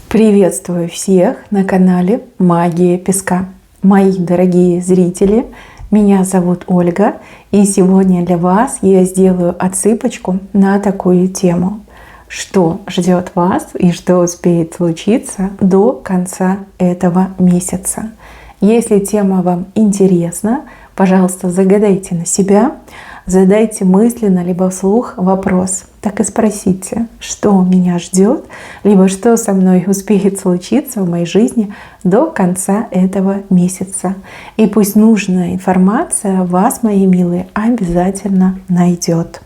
Приветствую всех на канале Магия Песка. Мои дорогие зрители, меня зовут Ольга, и сегодня для вас я сделаю отсыпочку на такую тему. Что ждет вас и что успеет случиться до конца этого месяца. Если тема вам интересна, пожалуйста, загадайте на себя, задайте мысленно либо вслух вопрос. Так и спросите, что меня ждет, либо что со мной успеет случиться в моей жизни до конца этого месяца. И пусть нужная информация вас, мои милые, обязательно найдет.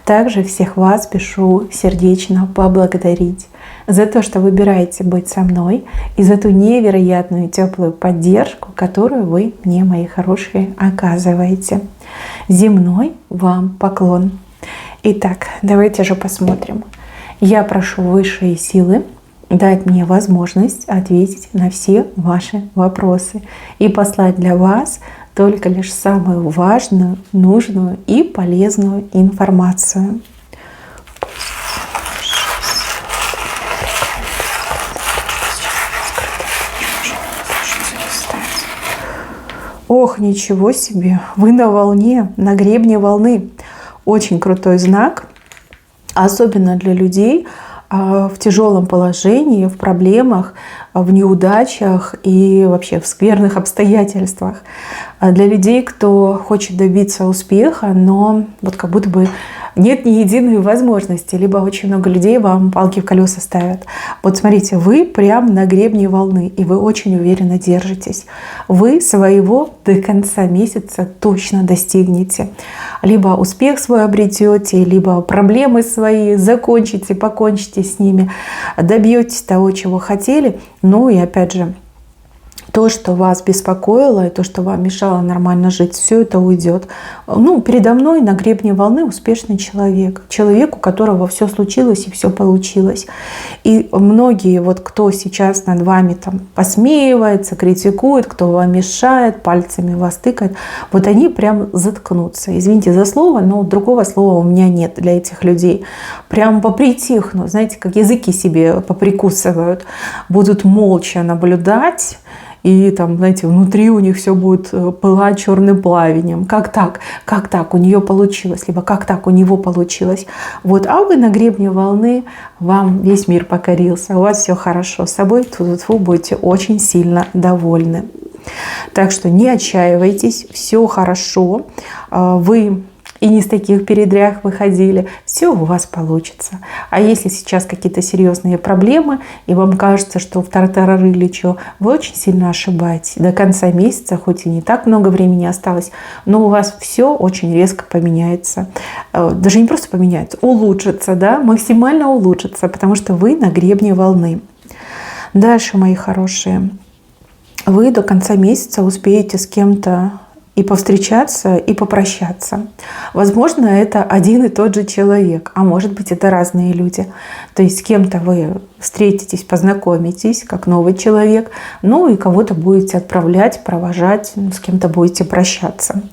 Также всех вас спешу сердечно поблагодарить за то, что выбираете быть со мной, и за ту невероятную теплую поддержку, которую вы мне, мои хорошие, оказываете. Земной вам поклон. Итак, давайте же посмотрим. Я прошу высшие силы дать мне возможность ответить на все ваши вопросы и послать для вас только лишь самую важную, нужную и полезную информацию. Ох, ничего себе! Вы на волне, на гребне волны. Очень крутой знак, особенно для людей в тяжелом положении, в проблемах, в неудачах и вообще в скверных обстоятельствах. Для людей, кто хочет добиться успеха, но вот как будто бы нет ни единой возможности, либо очень много людей вам палки в колеса ставят. Вот смотрите, вы прям на гребне волны, и вы очень уверенно держитесь. Вы своего до конца месяца точно достигнете. Либо успех свой обретете, либо проблемы свои закончите, покончите с ними, добьетесь того, чего хотели. Ну и опять же, то, что вас беспокоило, и то, что вам мешало нормально жить, все это уйдет. Ну, передо мной на гребне волны успешный человек. Человек, у которого все случилось и все получилось. И многие, вот кто сейчас над вами там посмеивается, критикует, кто вам мешает, пальцами вас тыкает, вот они прям заткнутся. Извините за слово, но другого слова у меня нет для этих людей. Прям попритихнут, знаете, как языки себе поприкусывают, будут молча наблюдать. И там, знаете, внутри у них все будет пылать черным пламенем. Как так? Как так? У нее получилось. Либо как так? У него получилось. Вот. А вы на гребне волны, вам весь мир покорился. У вас все хорошо. С собой вы будете очень сильно довольны. Так что не отчаивайтесь. Все хорошо. Вы и не с таких передряг выходили, все у вас получится. А если сейчас какие-то серьезные проблемы, и вам кажется, что в тартарары или что, вы очень сильно ошибаетесь. До конца месяца, хоть и не так много времени осталось, но у вас все очень резко поменяется. Даже не просто поменяется, улучшится, да, максимально улучшится, потому что вы на гребне волны. Дальше, мои хорошие, вы до конца месяца успеете с кем-то и повстречаться, и попрощаться. Возможно, это один и тот же человек, а может быть, это разные люди. То есть с кем-то вы встретитесь, познакомитесь, как новый человек, ну и кого-то будете отправлять, провожать, с кем-то будете прощаться.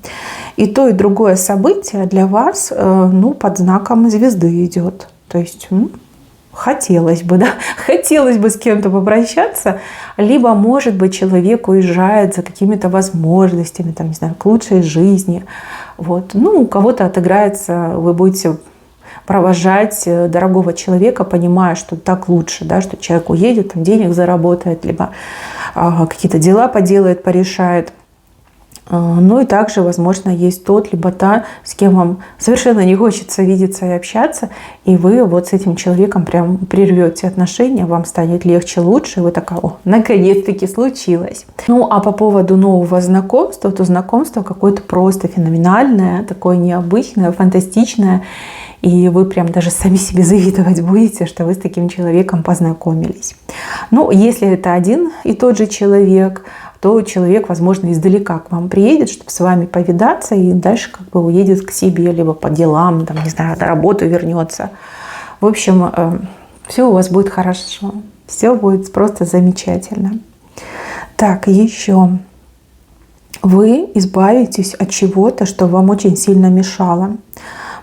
И то, и другое событие для вас, под знаком звезды идет. То есть хотелось бы, да, хотелось бы с кем-то попрощаться, либо, может быть, человек уезжает за какими-то возможностями, там, не знаю, к лучшей жизни. Вот. Ну, у кого-то отыграется, вы будете провожать дорогого человека, понимая, что так лучше, да, что человек уедет, там, денег заработает, либо какие-то дела поделает, порешает. Ну и также, возможно, есть тот, либо та, с кем вам совершенно не хочется видеться и общаться, и вы вот с этим человеком прям прервете отношения, вам станет легче, лучше, и вы такая: о, наконец-таки случилось. Ну а по поводу нового знакомства, то знакомство какое-то просто феноменальное, такое необычное, фантастичное, и вы прям даже сами себе завидовать будете, что вы с таким человеком познакомились. Ну, если это один и тот же человек, то человек, возможно, издалека к вам приедет, чтобы с вами повидаться, и дальше как бы уедет к себе, либо по делам, там, не знаю, на работу вернется. В общем, все у вас будет хорошо, все будет просто замечательно. Так, еще. Вы избавитесь от чего-то, что вам очень сильно мешало.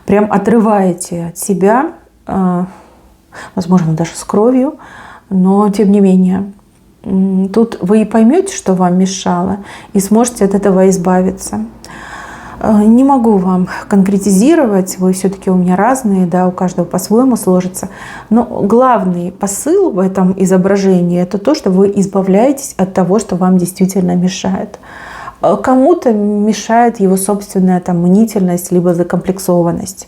Прям отрываете от себя, возможно, даже с кровью, но тем не менее, тут вы и поймете, что вам мешало, и сможете от этого избавиться. Не могу вам конкретизировать, вы все-таки у меня разные, да, у каждого по-своему сложится. Но главный посыл в этом изображении – это то, что вы избавляетесь от того, что вам действительно мешает. Кому-то мешает его собственная там мнительность, либо закомплексованность.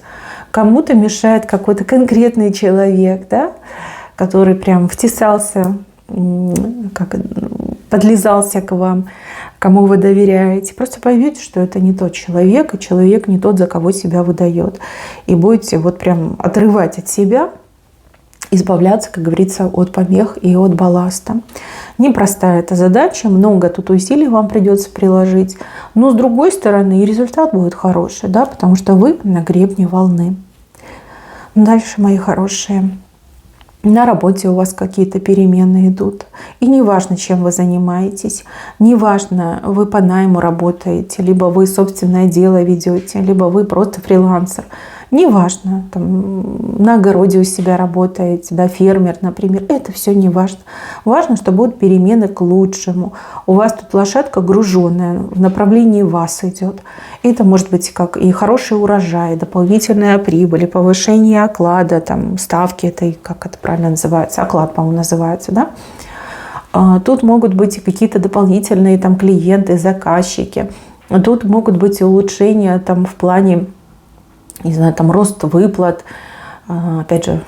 Кому-то мешает какой-то конкретный человек, да, который прям втесался, подлизался к вам, кому вы доверяете. Просто поймете, что это не тот человек, и человек не тот, за кого себя выдает. И будете вот прям отрывать от себя, избавляться, как говорится, от помех и от балласта. Непростая эта задача, много тут усилий вам придется приложить. Но с другой стороны и результат будет хороший, да, потому что вы на гребне волны. Дальше, мои хорошие. На работе у вас какие-то перемены идут. И неважно, чем вы занимаетесь, неважно, вы по найму работаете, либо вы собственное дело ведете, либо вы просто фрилансер. Неважно, там, на огороде у себя работаете, да, фермер, например, это все не важно. Важно, что будут перемены к лучшему. У вас тут лошадка груженная, в направлении вас идет. Это может быть как и хороший урожай, дополнительная прибыль, повышение оклада, там, ставки, это, как это правильно называется, оклад, по-моему, называется, да. Тут могут быть и какие-то дополнительные там клиенты, заказчики. Тут могут быть и улучшения там в плане, не знаю, там рост выплат, опять же,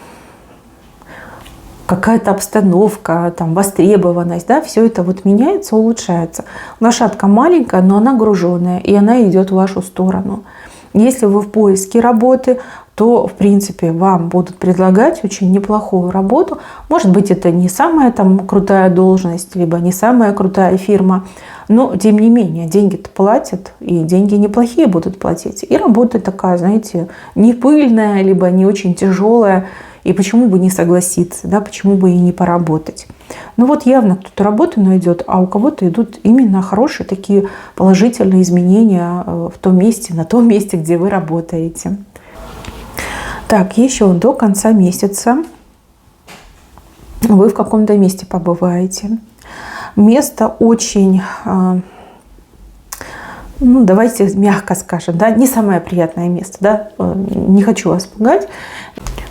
какая-то обстановка, там, востребованность, да, все это вот меняется, улучшается. Лошадка маленькая, но она груженная, и она идет в вашу сторону. Если вы в поиске работы, то, в принципе, вам будут предлагать очень неплохую работу. Может быть, это не самая там крутая должность, либо не самая крутая фирма, но, тем не менее, деньги-то платят, и деньги неплохие будут платить. И работа такая, знаете, не пыльная, либо не очень тяжелая. И почему бы не согласиться, да, почему бы и не поработать. Ну вот явно кто-то работу найдет, а у кого-то идут именно хорошие такие положительные изменения в том месте, на том месте, где вы работаете. Так, еще до конца месяца вы в каком-то месте побываете. Место очень, ну, давайте мягко скажем, да, не самое приятное место, да, не хочу вас пугать.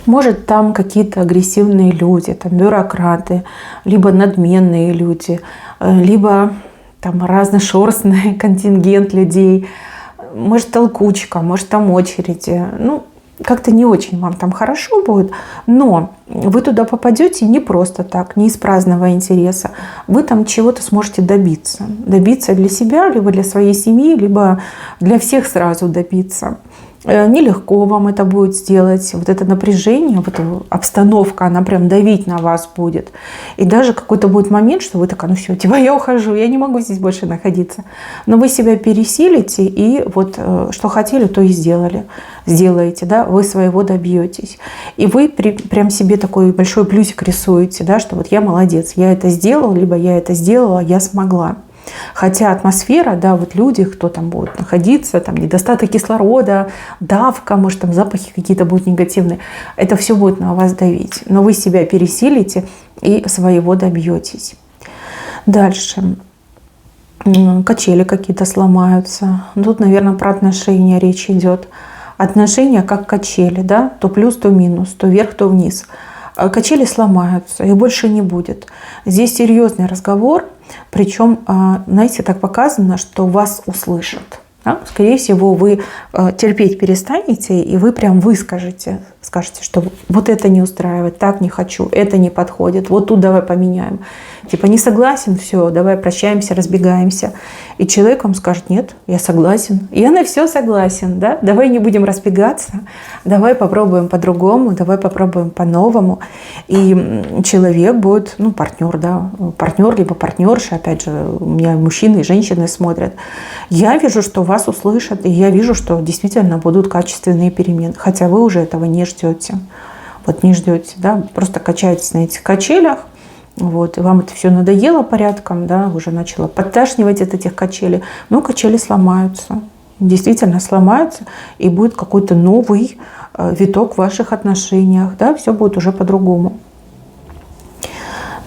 Может, там какие-то агрессивные люди, там бюрократы, либо надменные люди, либо там разношерстный контингент людей, может, толкучка, может, там очереди. Ну, как-то не очень вам там хорошо будет, но вы туда попадете не просто так, не из праздного интереса. Вы там чего-то сможете добиться. Добиться для себя, либо для своей семьи, либо для всех сразу добиться. Нелегко вам это будет сделать. Вот это напряжение, вот эта обстановка, она прям давить на вас будет. И даже какой-то будет момент, что вы такая, ну все, типа я ухожу, я не могу здесь больше находиться. Но вы себя пересилите и вот что хотели, то и сделаете, да, вы своего добьетесь. И вы прям себе такой большой плюсик рисуете, да, что вот я молодец, я это сделал, либо я это сделала, я смогла. Хотя атмосфера, да, вот люди, кто там будет находиться, там недостаток кислорода, давка, может там запахи какие-то будут негативные, это все будет на вас давить. Но вы себя пересилите и своего добьетесь. Дальше. Качели какие-то сломаются. Тут, наверное, про отношения речь идет. Отношения как качели, да, то плюс, то минус, то вверх, то вниз. Качели сломаются, их больше не будет. Здесь серьезный разговор, причем, знаете, так показано, что вас услышат. Да? Скорее всего, вы терпеть перестанете, и вы прям скажете, что вот это не устраивает, так не хочу, это не подходит, вот тут давай поменяем. Типа не согласен, все, давай прощаемся, разбегаемся. И человек вам скажет, нет, я согласен. И я на все согласен, да? Давай не будем разбегаться, давай попробуем по-другому, давай попробуем по-новому. И человек будет, ну, партнер, да, партнер либо партнерша, опять же, у меня мужчины и женщины смотрят. Я вижу, что вас услышат, и я вижу, что действительно будут качественные перемены, хотя вы уже этого не ждете. Вот не ждете, да, просто качаетесь на этих качелях, вот, и вам это все надоело порядком, да, уже начало подташнивать от этих качелей, но качели сломаются, действительно сломаются, и будет какой-то новый виток в ваших отношениях, да, все будет уже по-другому.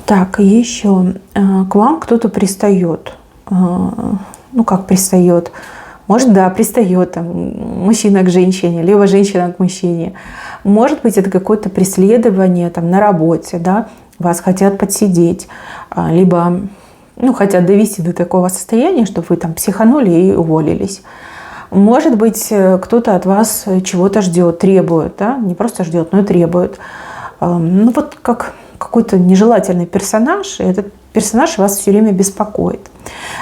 Так, еще к вам кто-то пристает. Ну, как пристает? Может, да, пристает там, мужчина к женщине, либо женщина к мужчине. Может быть, это какое-то преследование там, на работе, да? Вас хотят подсидеть, либо хотят довести до такого состояния, чтобы вы там психанули и уволились. Может быть, кто-то от вас чего-то ждет, требует, да? Не просто ждет, но и требует. Вот как какой-то нежелательный персонаж, и этот персонаж вас все время беспокоит.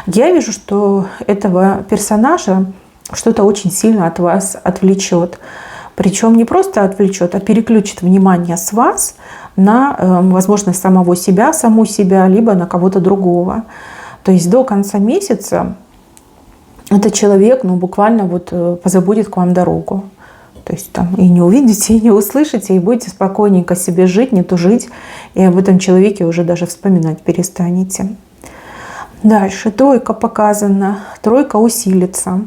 Я вижу, что этого персонажа что-то очень сильно от вас отвлечет. Причем не просто отвлечет, а переключит внимание с вас на, возможно, саму себя, либо на кого-то другого. То есть до конца месяца этот человек буквально позабудет к вам дорогу. То есть там и не увидите, и не услышите, и будете спокойненько себе жить, не тужить, и об этом человеке уже даже вспоминать перестанете. Дальше тройка показана, тройка усилится.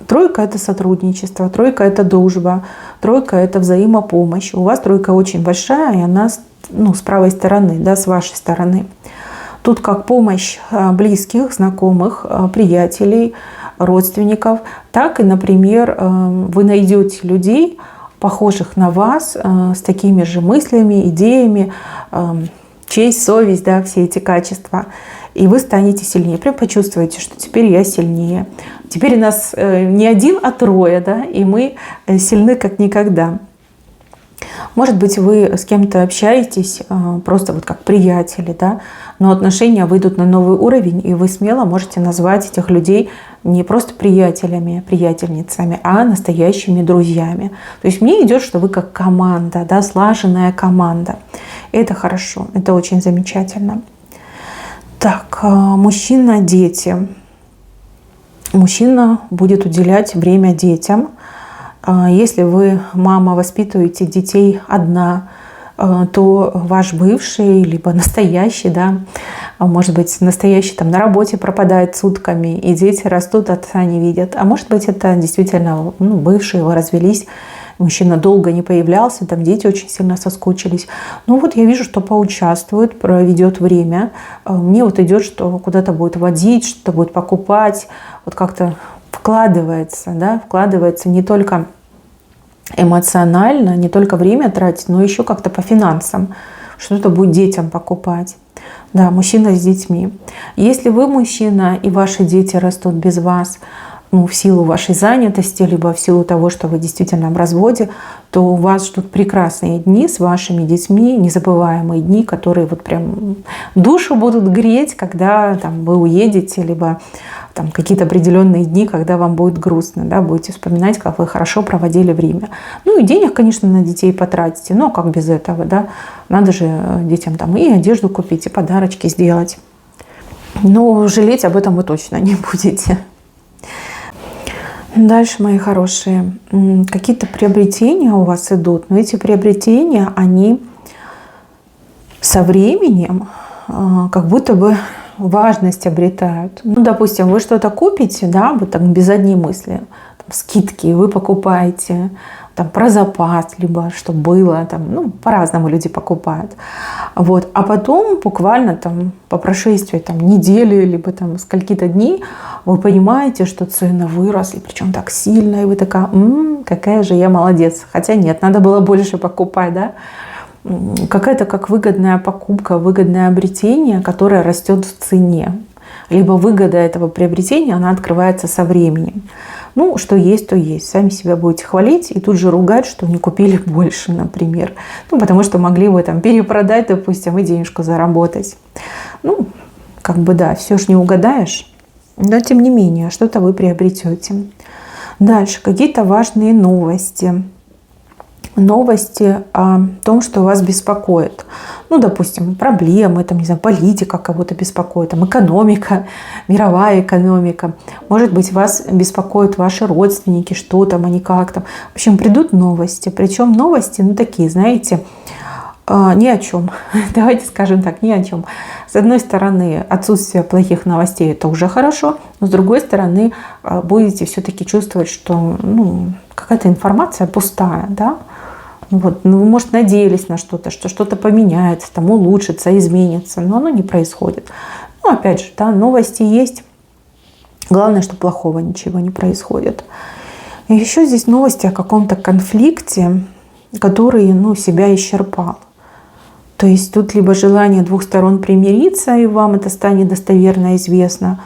Тройка – это сотрудничество, тройка – это дружба, тройка – это взаимопомощь. У вас тройка очень большая, и она с правой стороны, да, с вашей стороны. Тут как помощь близких, знакомых, приятелей, родственников, так и, например, вы найдете людей, похожих на вас, с такими же мыслями, идеями, честь, совесть, да, все эти качества. И вы станете сильнее. Прям почувствуете, что теперь я сильнее. Теперь у нас не один, а трое, да, и мы сильны как никогда. Может быть, вы с кем-то общаетесь просто как приятели, да, но отношения выйдут на новый уровень, и вы смело можете назвать этих людей не просто приятелями, приятельницами, а настоящими друзьями. То есть мне идет, что вы как команда, да, слаженная команда. Это хорошо, это очень замечательно. Так, мужчина, дети. Мужчина будет уделять время детям. Если вы, мама, воспитываете детей одна, то ваш бывший, либо настоящий, да, может быть, настоящий там на работе пропадает сутками, и дети растут, отца не видят. А может быть, это действительно бывшие, вы развелись, мужчина долго не появлялся, там дети очень сильно соскучились. Я вижу, что поучаствует, проведет время. Мне идет, что куда-то будет водить, что-то будет покупать, как-то вкладывается, да, вкладывается не только эмоционально, не только время тратить, но еще как-то по финансам. Что-то будет детям покупать. Да, мужчина с детьми. Если вы мужчина, и ваши дети растут без вас, в силу вашей занятости, либо в силу того, что вы действительно в разводе, то у вас ждут прекрасные дни с вашими детьми, незабываемые дни, которые прям душу будут греть, когда вы уедете, либо какие-то определенные дни, когда вам будет грустно, да, будете вспоминать, как вы хорошо проводили время. И денег, конечно, на детей потратите, но как без этого, да, надо же детям и одежду купить, и подарочки сделать. Но жалеть об этом вы точно не будете. Дальше, мои хорошие, какие-то приобретения у вас идут, но эти приобретения, они со временем как будто бы важность обретают. Допустим, вы что-то купите, да, без задней мысли, скидки вы покупаете, про запас, либо что было, по-разному люди покупают. А потом буквально по прошествии недели, либо скольки-то дней вы понимаете, что цены выросли, причем так сильно, и вы такая, какая же я молодец. Хотя нет, надо было больше покупать, да. Какая-то как выгодная покупка, выгодное обретение, которое растет в цене. Либо выгода этого приобретения, она открывается со временем. Что есть, то есть. Сами себя будете хвалить и тут же ругать, что не купили больше, например. Потому что могли бы перепродать, допустим, и денежку заработать. Да, все ж не угадаешь. Но тем не менее, что-то вы приобретете. Дальше, какие-то важные новости. Новости о том, что вас беспокоит. Допустим, проблемы, политика кого-то беспокоит, экономика, мировая экономика. Может быть, вас беспокоят ваши родственники, что они как В общем, придут новости. Причем новости, такие, знаете, ни о чем. Давайте скажем так, ни о чем. С одной стороны, отсутствие плохих новостей – это уже хорошо, но с другой стороны, будете все-таки чувствовать, что какая-то информация пустая, да? Вот, ну, вы, может, надеялись на что-то, что что-то поменяется, там улучшится, изменится, но оно не происходит. Ну, опять же, да, новости есть. Главное, что плохого ничего не происходит. И еще здесь новости о каком-то конфликте, который, ну, себя исчерпал. То есть тут либо желание двух сторон примириться, и вам это станет достоверно известно,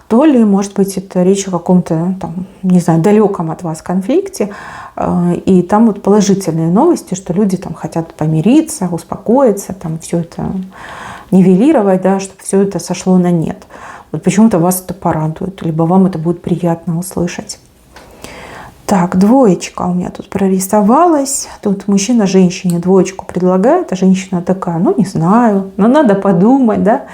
то ли, может быть, это речь о каком-то, там, не знаю, далеком от вас конфликте, и там вот положительные новости, что люди там хотят помириться, успокоиться, там все это нивелировать, да, чтобы все это сошло на нет. Вот почему-то вас это порадует, либо вам это будет приятно услышать. Так, двоечка у меня тут прорисовалась. Тут мужчина женщине двоечку предлагает, а женщина такая, ну не знаю, но надо подумать, да.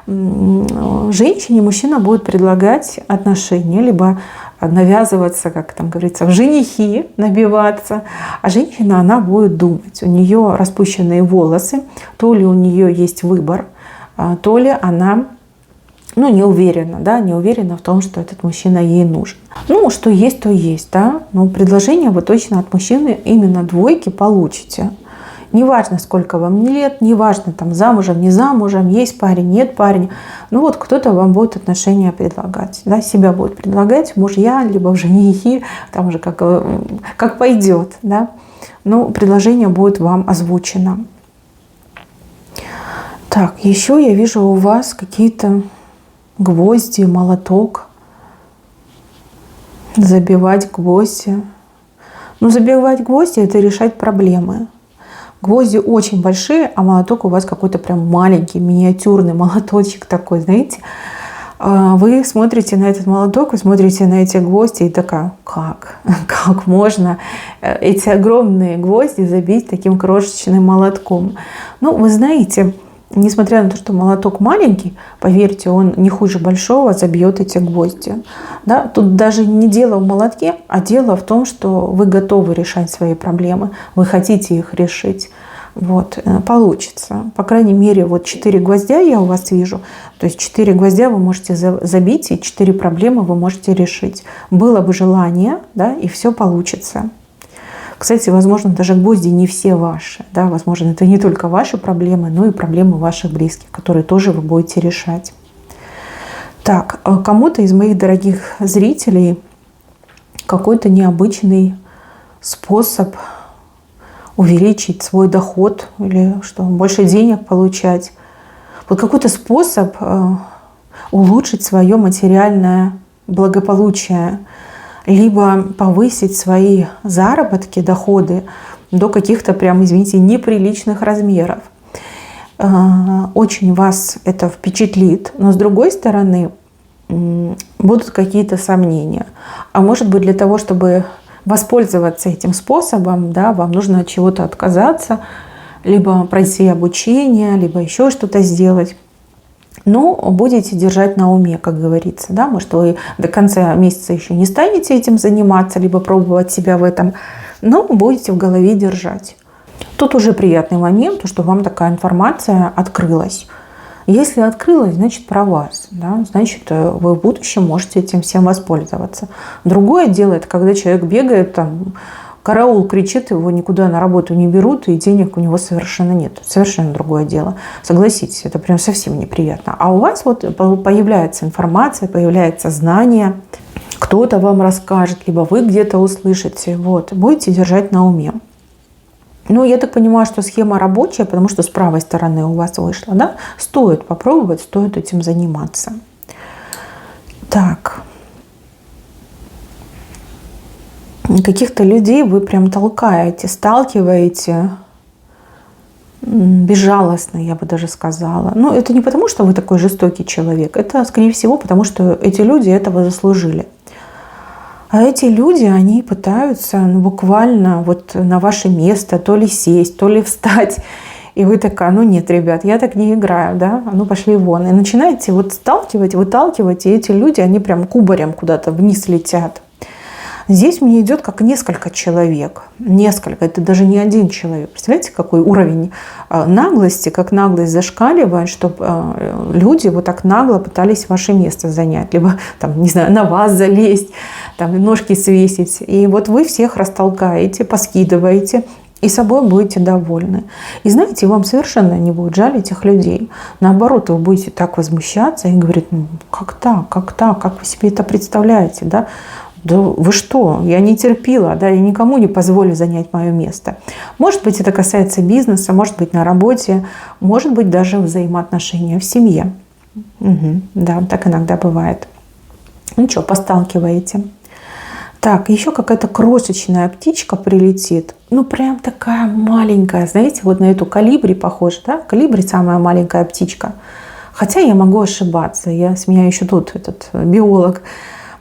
Женщине мужчина будет предлагать отношения, либо навязываться, как там говорится, в женихи набиваться, а женщина, она будет думать. У нее распущенные волосы, то ли у нее есть выбор, то ли она, ну, не уверена, да, не уверена в том, что этот мужчина ей нужен. Ну, что есть, то есть, да. Но предложение вы точно от мужчины именно двойки получите. Неважно, сколько вам лет, неважно, там, замужем, не замужем, есть парень, нет парня. Ну вот кто-то вам будет отношения предлагать, да, себя будет предлагать, мужья, либо в женихи, там уже как пойдет, да. Но предложение будет вам озвучено. Так, еще я вижу у вас какие-то гвозди, молоток. Забивать гвозди. Ну, забивать гвозди – это решать проблемы. Гвозди очень большие, а молоток у вас какой-то прям маленький, миниатюрный молоточек такой, знаете. Вы смотрите на этот молоток, вы смотрите на эти гвозди и такая, как можно эти огромные гвозди забить таким крошечным молотком? Ну, вы знаете, несмотря на то, что молоток маленький, поверьте, он не хуже большого забьет эти гвозди. Да? Тут даже не дело в молотке, а дело в том, что вы готовы решать свои проблемы, вы хотите их решить. Вот, получится. По крайней мере, вот 4 гвоздя я у вас вижу. То есть 4 гвоздя вы можете забить, и 4 проблемы вы можете решить. Было бы желание, да, и все получится. Кстати, возможно, даже гвозди не все ваши. Да? Возможно, это не только ваши проблемы, но и проблемы ваших близких, которые тоже вы будете решать. Так, кому-то из моих дорогих зрителей какой-то необычный способ увеличить свой доход или что, больше денег получать. Вот какой-то способ улучшить свое материальное благополучие, либо повысить свои заработки, доходы до каких-то прям, извините, неприличных размеров. Очень вас это впечатлит, но с другой стороны будут какие-то сомнения. А может быть, для того, чтобы воспользоваться этим способом, да, вам нужно от чего-то отказаться, либо пройти обучение, либо еще что-то сделать. Но будете держать на уме, как говорится. Да? Может, вы до конца месяца еще не станете этим заниматься, либо пробовать себя в этом, но будете в голове держать. Тут уже приятный момент, что вам такая информация открылась. Если открылась, значит про вас. Да? Значит, вы в будущем можете этим всем воспользоваться. Другое дело, это когда человек бегает, там, караул кричит, его никуда на работу не берут, и денег у него совершенно нет. Совершенно другое дело. Согласитесь, это прям совсем неприятно. А у вас вот появляется информация, появляется знание, кто-то вам расскажет, либо вы где-то услышите. Вот. Будете держать на уме. Ну, я так понимаю, что схема рабочая, потому что с правой стороны у вас вышла, да? Стоит попробовать, стоит этим заниматься. Так. Каких-то людей вы прям толкаете, сталкиваете безжалостно, я бы даже сказала. Но это не потому, что вы такой жестокий человек. Это, скорее всего, потому что эти люди этого заслужили. А эти люди, они пытаются буквально вот на ваше место то ли сесть, то ли встать. И вы такая, ну нет, ребят, я так не играю, да, а ну пошли вон. И начинаете вот сталкивать, выталкивать, и эти люди, они прям кубарем куда-то вниз летят. Здесь мне идет как несколько человек. Несколько, это даже не один человек. Представляете, какой уровень наглости, как наглость зашкаливает, чтобы люди вот так нагло пытались ваше место занять. Либо, там, не знаю, на вас залезть, там, ножки свесить. И вот вы всех растолкаете, поскидываете. И собой будете довольны. И знаете, вам совершенно не будет жаль этих людей. Наоборот, вы будете так возмущаться и говорить, ну как так, как вы себе это представляете, да? Да вы что, я не терпила, да, я никому не позволю занять мое место. Может быть, это касается бизнеса, может быть, на работе, может быть, даже взаимоотношения в семье. Угу, да, так иногда бывает. Ну что, посталкиваете. Так, еще какая-то крошечная птичка прилетит. Ну, прям такая маленькая. Знаете, вот на эту колибри похожа, да? Колибри самая маленькая птичка. Хотя я могу ошибаться. С меня еще тут этот биолог.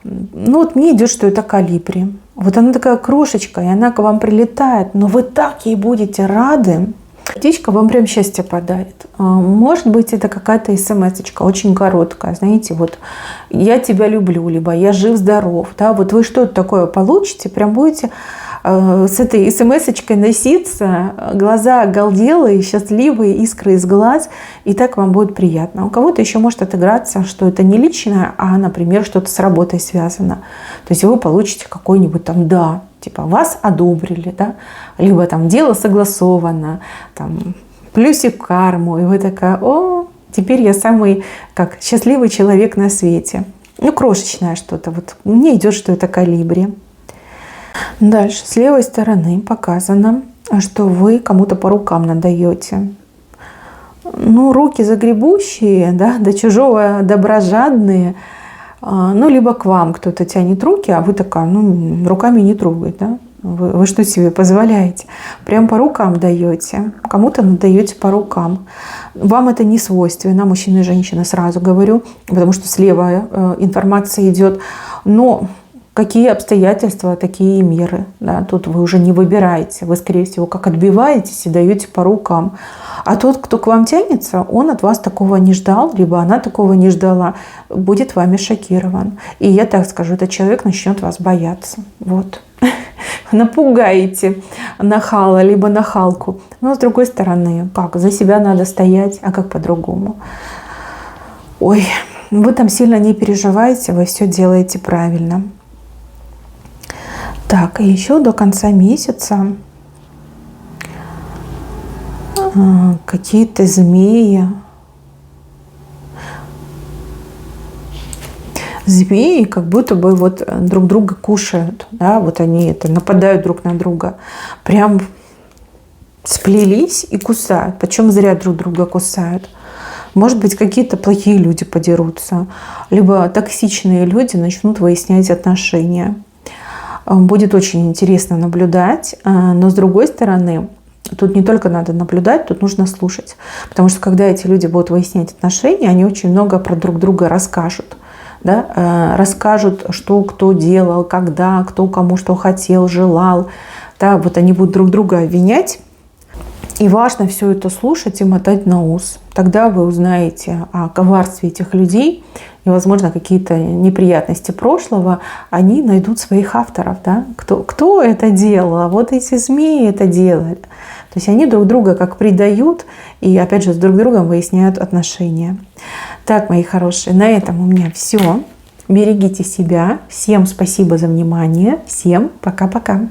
Ну, вот мне идет, что это колибри. Вот она такая крошечка, и она к вам прилетает. Но вы так ей будете рады. Птичка вам прям счастье подарит. Может быть, это какая-то смс-очка, очень короткая. Знаете, вот я тебя люблю, либо я жив-здоров. Да? Вот вы что-то такое получите, прям будете с этой смс-очкой носиться, глаза оголделые, счастливые, искры из глаз, и так вам будет приятно. У кого-то еще может отыграться, что это не личное, а, например, что-то с работой связано. То есть вы получите какой-нибудь там «да», типа вас одобрили, да, либо там дело согласовано, там плюсик в карму, и вы такая: о, теперь я самый как счастливый человек на свете. Ну, крошечное что-то. Вот мне идет, что это колибри. Дальше, с левой стороны показано, что вы кому-то по рукам надаете. Ну, руки загребущие, да, до чужого доброжадные. Ну, либо к вам кто-то тянет руки, а вы такая, ну, руками не трогать, да? Вы что себе позволяете? Прям по рукам даете. Кому-то надаете по рукам. Вам это не свойственно, мужчина и женщина, сразу говорю, потому что слева информация идет. Но какие обстоятельства, такие и меры. Да? Тут вы уже не выбираете. Вы, скорее всего, как отбиваетесь и даете по рукам. А тот, кто к вам тянется, он от вас такого не ждал, либо она такого не ждала, будет вами шокирован. И я так скажу, этот человек начнет вас бояться. Вот. Напугаете нахала, либо нахалку. Но с другой стороны, как? За себя надо стоять, а как по-другому? Ой, вы там сильно не переживаете, вы все делаете правильно. Так, и еще до конца месяца какие-то змеи. Змеи как будто бы вот друг друга кушают. Да? Вот они это нападают друг на друга. Прям сплелись и кусают. Причем зря друг друга кусают. Может быть, какие-то плохие люди подерутся. Либо токсичные люди начнут выяснять отношения. Будет очень интересно наблюдать. Но с другой стороны, тут не только надо наблюдать, тут нужно слушать. Потому что когда эти люди будут выяснять отношения, они очень много про друг друга расскажут. Да? Расскажут, что кто делал, когда, кто кому что хотел, желал. Да? Вот они будут друг друга обвинять. И важно все это слушать и мотать на ус. Тогда вы узнаете о коварстве этих людей. И, возможно, какие-то неприятности прошлого, они найдут своих авторов. Да? Кто это делал? Вот эти змеи это делали. То есть они друг друга как предают и, опять же, с друг другом выясняют отношения. Так, мои хорошие, на этом у меня все. Берегите себя. Всем спасибо за внимание. Всем пока-пока.